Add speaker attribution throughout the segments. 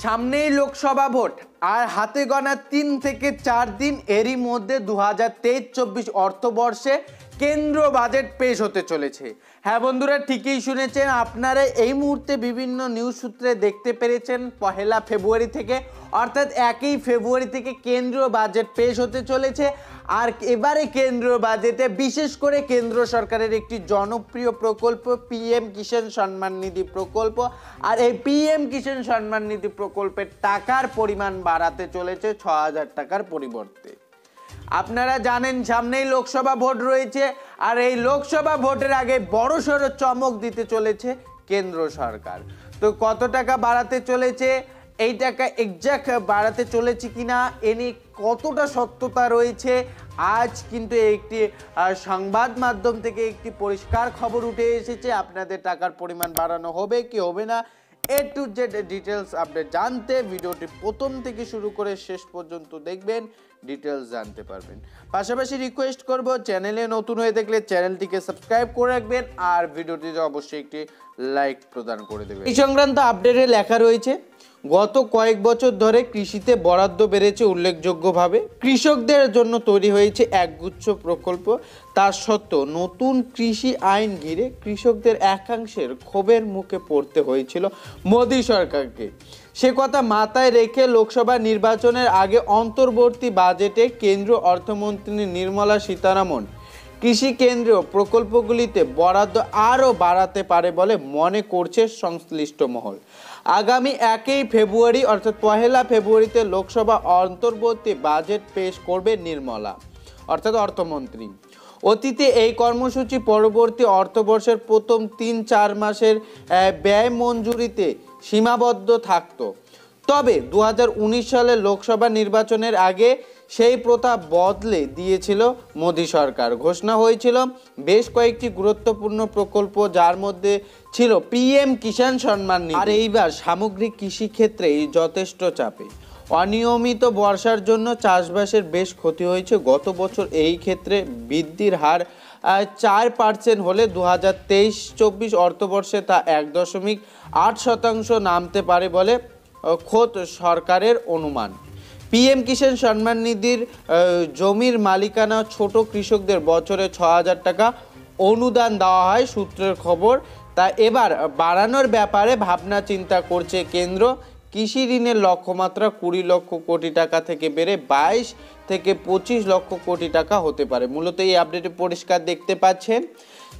Speaker 1: সামনেই লোকসভা ভোট আর হাতে গোনা 3 থেকে 4 দিন এরই মধ্যে 2023-24 অর্থবর্ষে কেন্দ্র বাজেট পেশ হতে চলেছে। হ্যাঁ বন্ধুরা, ঠিকই শুনেছেন, আপনারা এই মুহূর্তে বিভিন্ন নিউজ সূত্রে দেখতে পেরেছেন 1 ফেব্রুয়ারি থেকে অর্থাৎ 1 ফেব্রুয়ারি থেকে কেন্দ্রীয় বাজেট পেশ হতে চলেছে। আর এবারে কেন্দ্রীয় বাজেটে বিশেষ করে কেন্দ্র সরকারের একটি জনপ্রিয় প্রকল্প পিএম কিষাণ সম্মান নিধি প্রকল্প, আর এই পিএম কিষাণ সম্মান নিধি প্রকল্পের টাকার পরিমাণ বাড়াতে চলেছে 6,000 টাকার পরিবর্তে। আপনারা জানেন সামনেই লোকসভা ভোট রয়েছে, আর এই লোকসভা ভোটের আগে বড়সড় চমক দিতে চলেছে কেন্দ্র সরকার। তো কত টাকা বাড়াতে চলেছে, এই টাকা এক্সাক্ট বাড়াতে চলেছে কিনা, এ নিয়ে কতটা সত্যতা রয়েছে, আজ কিন্তু একটি সংবাদ মাধ্যম থেকে একটি পরিষ্কার খবর উঠে এসেছে। আপনাদের টাকার পরিমাণ বাড়ানো হবে কি হবে না, এ টু জেড ডিটেলস আপডেট জানতে ভিডিওটি প্রথম থেকে শুরু করে শেষ পর্যন্ত দেখবেন, ডিটেলস জানতে পারবেন। পাশাপাশি রিকোয়েস্ট করব, চ্যানেলে নতুন হয়ে থাকলে চ্যানেলটিকে সাবস্ক্রাইব করে রাখবেন আর ভিডিওটিতে অবশ্যই একটি লাইক প্রদান করে দেবেন। এই সংক্রান্ত আপডেটে লেখা রয়েছে, গত কয়েক বছর ধরে কৃষিতে বরাদ্দ বেড়েছে উল্লেখযোগ্যভাবে। কৃষকদের জন্য তৈরি হয়েছে একগুচ্ছ প্রকল্প। তা সত্ত্বেও নতুন কৃষি আইন ঘিরে কৃষকদের একাংশের ক্ষোভের মুখে পড়তে হয়েছিল মোদী সরকারকে। সে কথা মাথায় রেখে লোকসভা নির্বাচনের আগে অন্তর্বর্তী বাজেটে কেন্দ্রীয় অর্থমন্ত্রী নির্মলা সীতারামন কৃষি কেন্দ্রীয় প্রকল্পগুলিতে বরাদ্দ আরও বাড়াতে পারে বলে মনে করছে সংশ্লিষ্ট মহল। আগামী 1 ফেব্রুয়ারি অর্থাৎ 1 ফেব্রুয়ারিতে লোকসভা অন্তর্বর্তী বাজেট পেশ করবে নির্মলা অর্থাৎ অর্থমন্ত্রী। অতীতে এই কর্মসূচি পরবর্তী অর্থবর্ষের প্রথম 3-4 মাসের ব্যয় মঞ্জুরিতে সীমাবদ্ধ থাকত। তবে 2019 সালের লোকসভা নির্বাচনের আগে সেই প্রথা বদলে দিয়েছিল মোদী সরকার। ঘোষণা হয়েছিল বেশ কয়েকটি গুরুত্বপূর্ণ প্রকল্প, যার মধ্যে ছিল পিএম কিষাণ সম্মান নিধি। আর এইবার সামগ্রিক কৃষিক্ষেত্রে যথেষ্ট চাপে। অনিয়মিত বর্ষার জন্য চাষবাসের বেশ ক্ষতি হয়েছে গত বছর। এই ক্ষেত্রে বৃদ্ধির হার 4% হলে 2023-24 অর্থবর্ষে তা 1.8% নামতে পারে বলে খোদ সরকারের অনুমান। পিএম কিষাণ সম্মান নিধির জমির মালিকানা ছোট কৃষকদের বছরে 6,000 টাকা অনুদান দেওয়া হয় সূত্রের খবর। তা এবার বাড়ানোর ব্যাপারে ভাবনা চিন্তা করছে কেন্দ্র। কৃষি ঋণের লক্ষ্যমাত্রা 20 লক্ষ কোটি টাকা থেকে বেড়ে 22 থেকে 25 লক্ষ কোটি টাকা হতে পারে। মূলত এই আপডেটে পরিষ্কার দেখতে পাচ্ছেন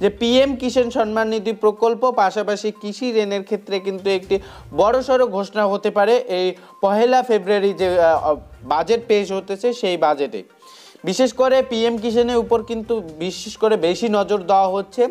Speaker 1: যে পিএম কিষাণ সম্মান নিধি প্রকল্প পাশাপাশি কৃষি ঋণের ক্ষেত্রে কিন্তু একটি বড়সড় ঘোষণা হতে পারে এই 1 ফেব্রুয়ারি যে বাজেট পেশ হতেছে সেই বাজেটে। বিশেষ করে পিএম কিষাণের উপর কিন্তু বিশেষ করে বেশি নজর দেওয়া হচ্ছে।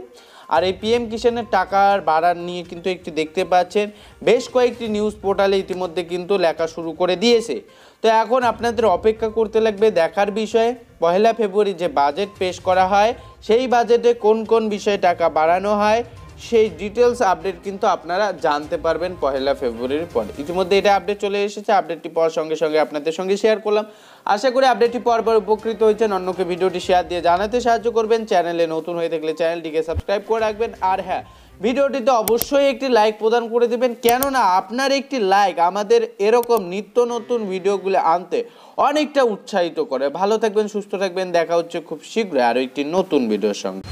Speaker 1: আর এই পিএম কিষাণের টাকার বাড়ার নিয়ে কিন্তু একটি দেখতে পাচ্ছেন বেশ কয়েকটি নিউজ পোর্টালে ইতিমধ্যে কিন্তু লেখা শুরু করে দিয়েছে। তো এখন আপনাদের অপেক্ষা করতে লাগবে দেখার বিষয়ে 1 ফেব্রুয়ারি যে বাজেট পেশ করা হয় সেই বাজেটে কোন কোন বিষয়ে টাকা বাড়ানো হয়, সেই ডিটেলস আপডেট কিন্তু আপনারা জানতে পারবেন 1 ফেব্রুয়ারির পরে। ইতিমধ্যে এটা আপডেট চলে এসেছে, আপডেটটি পাওয়ার সঙ্গে সঙ্গে আপনাদের সঙ্গে শেয়ার করলাম। আশা করি আপডেটটি পাওয়ার পর উপকৃত হয়েছেন। অন্যকে ভিডিওটি শেয়ার দিয়ে জানাতে সাহায্য করবেন। চ্যানেলে নতুন হয়ে থাকলে চ্যানেলটিকে সাবস্ক্রাইব করে রাখবেন। আর হ্যাঁ, ভিডিওটিতে অবশ্যই একটি লাইক প্রদান করে দেবেন, কেননা আপনার একটি লাইক আমাদের এরকম নিত্য নতুন ভিডিওগুলো আনতে অনেকটা উৎসাহিত করে। ভালো থাকবেন, সুস্থ থাকবেন, দেখা হচ্ছে খুব শীঘ্রই আরও একটি নতুন ভিডিওর সঙ্গে।